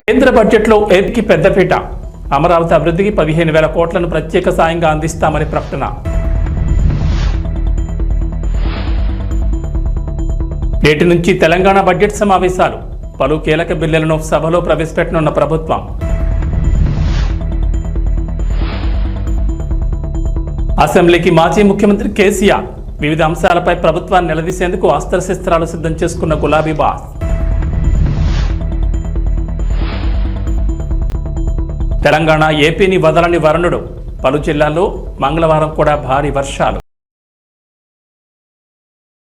కేంద్ర బడ్జెట్లో ఏపీకి పెద్దపీట. అమరావతి అభివృద్ధికి 15,000 కోట్లను ప్రత్యేక సాయంగా అందిస్తామని ప్రకటన. నేటి నుంచి తెలంగాణ బడ్జెట్ సమావేశాలు. పలు కీలక బిల్లులను సభలో ప్రవేశపెట్టనున్న ప్రభుత్వం. అసెంబ్లీకి మాజీ ముఖ్యమంత్రి కేసీఆర్. వివిధ అంశాలపై ప్రభుత్వాన్ని నిలదీసేందుకు అస్త్రశస్త్రాలు సిద్ధం చేసుకున్న గులాబీ బాస్. తెలంగాణ ఏపీని వదలని వరుణుడు. పలు జిల్లాల్లో మంగళవారం కూడా భారీ వర్షాలు.